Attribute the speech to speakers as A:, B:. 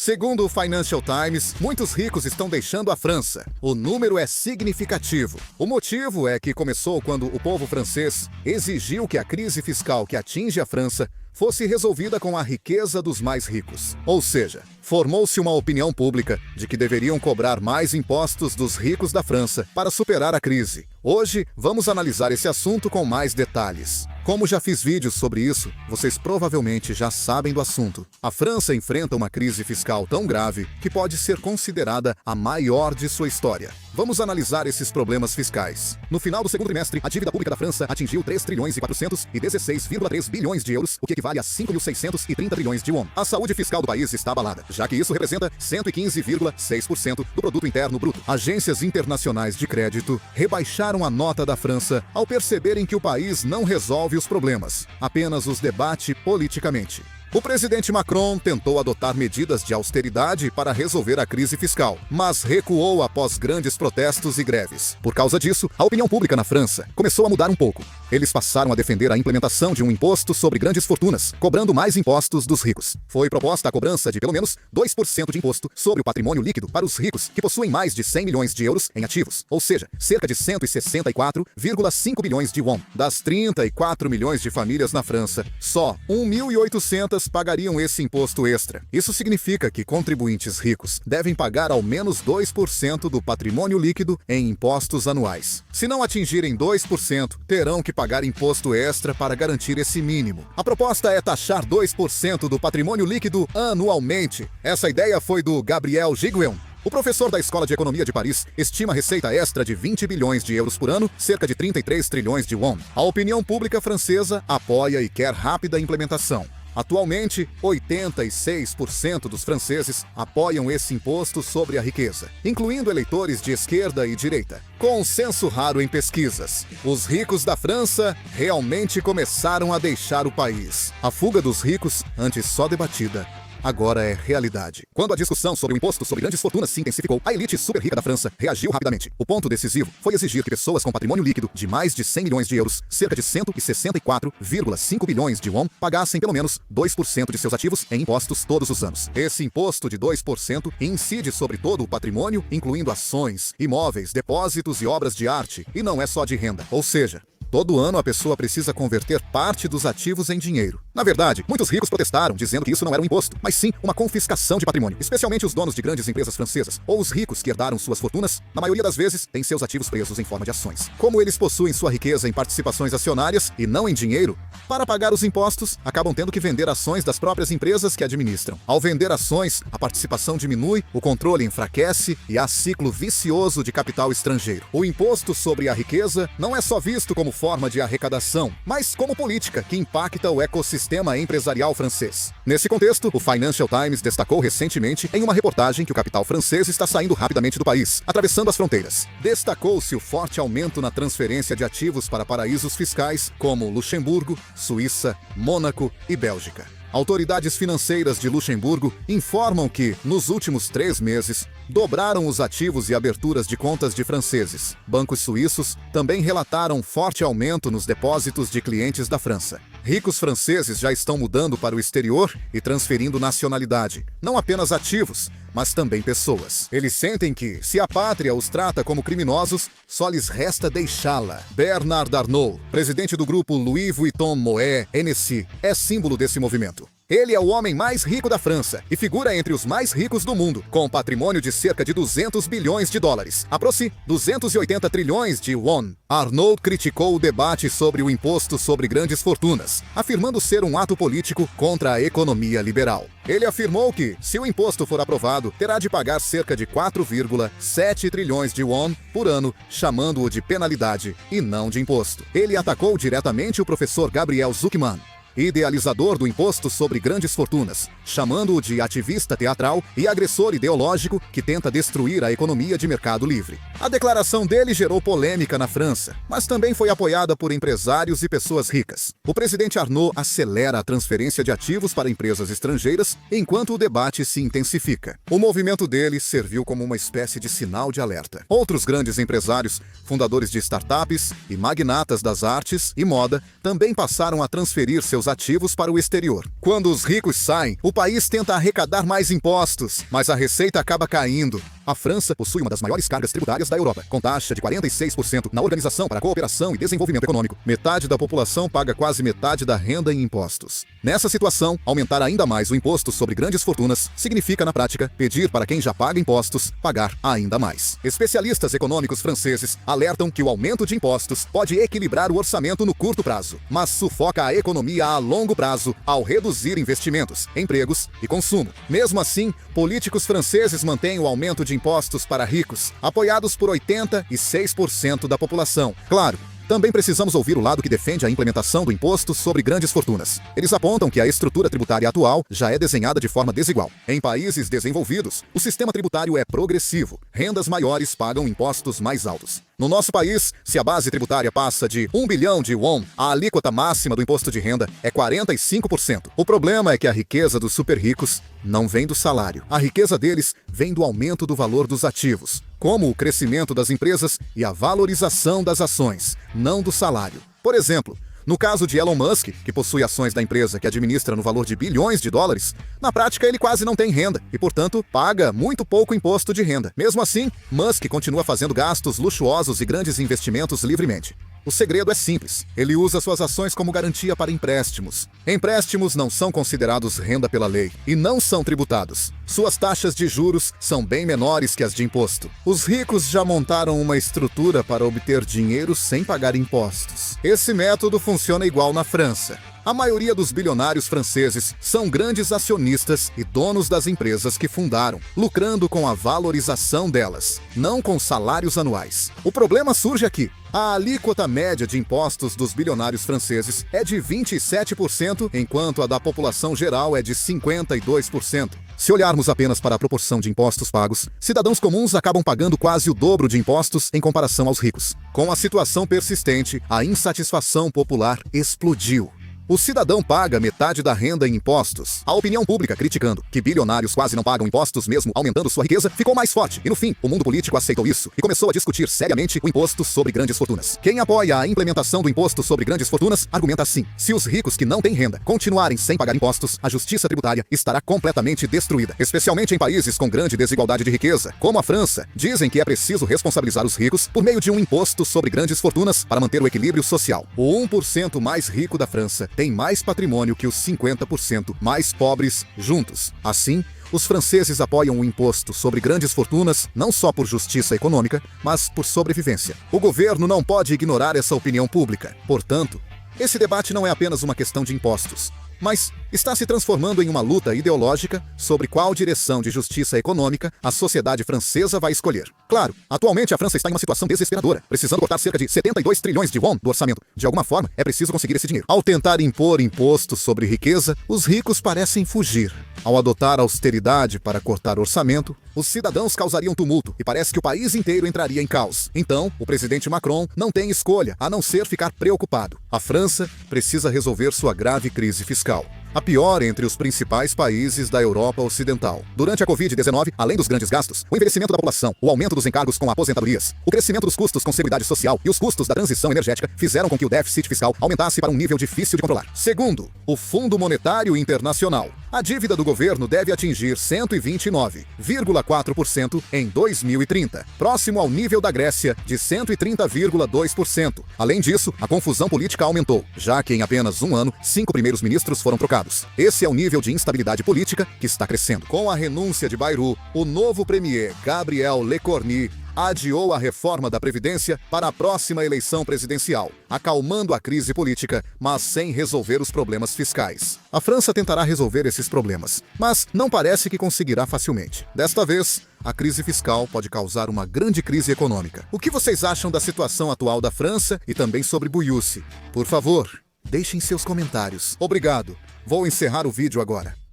A: Segundo o Financial Times, muitos ricos estão deixando a França. O número é significativo. O motivo é que começou quando o povo francês exigiu que a crise fiscal que atinge a França fosse resolvida com a riqueza dos mais ricos. Ou seja, formou-se uma opinião pública de que deveriam cobrar mais impostos dos ricos da França para superar a crise. Hoje, vamos analisar esse assunto com mais detalhes. Como já fiz vídeos sobre isso, vocês provavelmente já sabem do assunto. A França enfrenta uma crise fiscal tão grave que pode ser considerada a maior de sua história. Vamos analisar esses problemas fiscais. No final do segundo trimestre, a dívida pública da França atingiu 3 trilhões e 416,3 bilhões de euros, o que equivale a 5.630 bilhões de won. A saúde fiscal do país está abalada, já que isso representa 115,6% do produto interno bruto. Agências internacionais de crédito rebaixaram a nota da França ao perceberem que o país não resolve os problemas, apenas os debate politicamente. O presidente Macron tentou adotar medidas de austeridade para resolver a crise fiscal, mas recuou após grandes protestos e greves. Por causa disso, a opinião pública na França começou a mudar um pouco. Eles passaram a defender a implementação de um imposto sobre grandes fortunas, cobrando mais impostos dos ricos. Foi proposta a cobrança de pelo menos 2% de imposto sobre o patrimônio líquido para os ricos que possuem mais de 100 milhões de euros em ativos, ou seja, cerca de 164,5 bilhões de won. Das 34 milhões de famílias na França, só 1.800 pagariam esse imposto extra. Isso significa que contribuintes ricos devem pagar ao menos 2% do patrimônio líquido em impostos anuais. Se não atingirem 2%, terão que pagar imposto extra para garantir esse mínimo. A proposta é taxar 2% do patrimônio líquido anualmente. Essa ideia foi do Gabriel Giguion. O professor da Escola de Economia de Paris estima a receita extra de 20 bilhões de euros por ano, cerca de 33 trilhões de won. A opinião pública francesa apoia e quer rápida implementação. Atualmente, 86% dos franceses apoiam esse imposto sobre a riqueza, incluindo eleitores de esquerda e direita. Consenso raro em pesquisas. Os ricos da França realmente começaram a deixar o país. A fuga dos ricos, antes só debatida, agora é realidade. Quando a discussão sobre o imposto sobre grandes fortunas se intensificou, a elite super rica da França reagiu rapidamente. O ponto decisivo foi exigir que pessoas com patrimônio líquido de mais de 100 milhões de euros, cerca de 164,5 bilhões de won, pagassem pelo menos 2% de seus ativos em impostos todos os anos. Esse imposto de 2% incide sobre todo o patrimônio, incluindo ações, imóveis, depósitos e obras de arte, e não é só de renda. Ou seja, todo ano a pessoa precisa converter parte dos ativos em dinheiro. Na verdade, muitos ricos protestaram, dizendo que isso não era um imposto, mas sim uma confiscação de patrimônio. Especialmente os donos de grandes empresas francesas, ou os ricos que herdaram suas fortunas, na maioria das vezes, têm seus ativos presos em forma de ações. Como eles possuem sua riqueza em participações acionárias e não em dinheiro, para pagar os impostos, acabam tendo que vender ações das próprias empresas que administram. Ao vender ações, a participação diminui, o controle enfraquece e há ciclo vicioso de capital estrangeiro. O imposto sobre a riqueza não é só visto como forma de arrecadação, mas como política que impacta o ecossistema empresarial francês. Nesse contexto, o Financial Times destacou recentemente em uma reportagem que o capital francês está saindo rapidamente do país, atravessando as fronteiras. Destacou-se o forte aumento na transferência de ativos para paraísos fiscais como Luxemburgo, Suíça, Mônaco e Bélgica. Autoridades financeiras de Luxemburgo informam que, nos últimos 3 meses, dobraram os ativos e aberturas de contas de franceses. Bancos suíços também relataram forte aumento nos depósitos de clientes da França. Ricos franceses já estão mudando para o exterior e transferindo nacionalidade, não apenas ativos, mas também pessoas. Eles sentem que, se a pátria os trata como criminosos, só lhes resta deixá-la. Bernard Arnault, presidente do grupo Louis Vuitton Moet Hennessy, é símbolo desse movimento. Ele é o homem mais rico da França e figura entre os mais ricos do mundo, com um patrimônio de cerca de 200 bilhões de dólares, aproximadamente 280 trilhões de won. Arnault criticou o debate sobre o imposto sobre grandes fortunas, afirmando ser um ato político contra a economia liberal. Ele afirmou que, se o imposto for aprovado, terá de pagar cerca de 4,7 trilhões de won por ano, chamando-o de penalidade e não de imposto. Ele atacou diretamente o professor Gabriel Zucman, idealizador do imposto sobre grandes fortunas, chamando-o de ativista teatral e agressor ideológico que tenta destruir a economia de mercado livre. A declaração dele gerou polêmica na França, mas também foi apoiada por empresários e pessoas ricas. O presidente Arnault acelera a transferência de ativos para empresas estrangeiras enquanto o debate se intensifica. O movimento dele serviu como uma espécie de sinal de alerta. Outros grandes empresários, fundadores de startups e magnatas das artes e moda, também passaram a transferir seus seus ativos para o exterior. Quando os ricos saem, o país tenta arrecadar mais impostos, mas a receita acaba caindo. A França possui uma das maiores cargas tributárias da Europa, com taxa de 46% na Organização para a Cooperação e Desenvolvimento Econômico. Metade da população paga quase metade da renda em impostos. Nessa situação, aumentar ainda mais o imposto sobre grandes fortunas significa, na prática, pedir para quem já paga impostos pagar ainda mais. Especialistas econômicos franceses alertam que o aumento de impostos pode equilibrar o orçamento no curto prazo, mas sufoca a economia a longo prazo ao reduzir investimentos, empregos e consumo. Mesmo assim, políticos franceses mantêm o aumento de impostos para ricos, apoiados por 86% da população. Claro, também precisamos ouvir o lado que defende a implementação do imposto sobre grandes fortunas. Eles apontam que a estrutura tributária atual já é desenhada de forma desigual. Em países desenvolvidos, o sistema tributário é progressivo. Rendas maiores pagam impostos mais altos. No nosso país, se a base tributária passa de 1 bilhão de won, a alíquota máxima do imposto de renda é 45%. O problema é que a riqueza dos super ricos não vem do salário. A riqueza deles vem do aumento do valor dos ativos, como o crescimento das empresas e a valorização das ações, não do salário. Por exemplo, no caso de Elon Musk, que possui ações da empresa que administra no valor de bilhões de dólares, na prática ele quase não tem renda e, portanto, paga muito pouco imposto de renda. Mesmo assim, Musk continua fazendo gastos luxuosos e grandes investimentos livremente. O segredo é simples. Ele usa suas ações como garantia para empréstimos. Empréstimos não são considerados renda pela lei e não são tributados. Suas taxas de juros são bem menores que as de imposto. Os ricos já montaram uma estrutura para obter dinheiro sem pagar impostos. Esse método funciona igual na França. A maioria dos bilionários franceses são grandes acionistas e donos das empresas que fundaram, lucrando com a valorização delas, não com salários anuais. O problema surge aqui. A alíquota média de impostos dos bilionários franceses é de 27%, enquanto a da população geral é de 52%. Se olharmos apenas para a proporção de impostos pagos, cidadãos comuns acabam pagando quase o dobro de impostos em comparação aos ricos. Com a situação persistente, a insatisfação popular explodiu. O cidadão paga metade da renda em impostos. A opinião pública, criticando que bilionários quase não pagam impostos mesmo aumentando sua riqueza, ficou mais forte. E no fim, o mundo político aceitou isso e começou a discutir seriamente o imposto sobre grandes fortunas. Quem apoia a implementação do imposto sobre grandes fortunas argumenta assim: se os ricos que não têm renda continuarem sem pagar impostos, a justiça tributária estará completamente destruída. Especialmente em países com grande desigualdade de riqueza, como a França, dizem que é preciso responsabilizar os ricos por meio de um imposto sobre grandes fortunas para manter o equilíbrio social. O 1% mais rico da França tem mais patrimônio que os 50% mais pobres juntos. Assim, os franceses apoiam o imposto sobre grandes fortunas não só por justiça econômica, mas por sobrevivência. O governo não pode ignorar essa opinião pública. Portanto, esse debate não é apenas uma questão de impostos, mas está se transformando em uma luta ideológica sobre qual direção de justiça econômica a sociedade francesa vai escolher. Claro, atualmente a França está em uma situação desesperadora, precisando cortar cerca de 72 trilhões de won do orçamento. De alguma forma, é preciso conseguir esse dinheiro. Ao tentar impor impostos sobre riqueza, os ricos parecem fugir. Ao adotar austeridade para cortar orçamento, os cidadãos causariam tumulto e parece que o país inteiro entraria em caos. Então, o presidente Macron não tem escolha a não ser ficar preocupado. A França precisa resolver sua grave crise fiscal, a pior entre os principais países da Europa Ocidental. Durante a Covid-19, além dos grandes gastos, o envelhecimento da população, o aumento dos encargos com aposentadorias, o crescimento dos custos com seguridade social e os custos da transição energética fizeram com que o déficit fiscal aumentasse para um nível difícil de controlar. Segundo o Fundo Monetário Internacional, a dívida do governo deve atingir 129,4% em 2030, próximo ao nível da Grécia de 130,2%. Além disso, a confusão política aumentou, já que em apenas um ano, 5 primeiros ministros foram trocados. Esse é o nível de instabilidade política que está crescendo. Com a renúncia de Bayrou, o novo premier Gabriel Lecornu adiou a reforma da Previdência para a próxima eleição presidencial, acalmando a crise política, mas sem resolver os problemas fiscais. A França tentará resolver esses problemas, mas não parece que conseguirá facilmente. Desta vez, a crise fiscal pode causar uma grande crise econômica. O que vocês acham da situação atual da França e também sobre Buyusi? Por favor, deixem seus comentários. Obrigado. Vou encerrar o vídeo agora.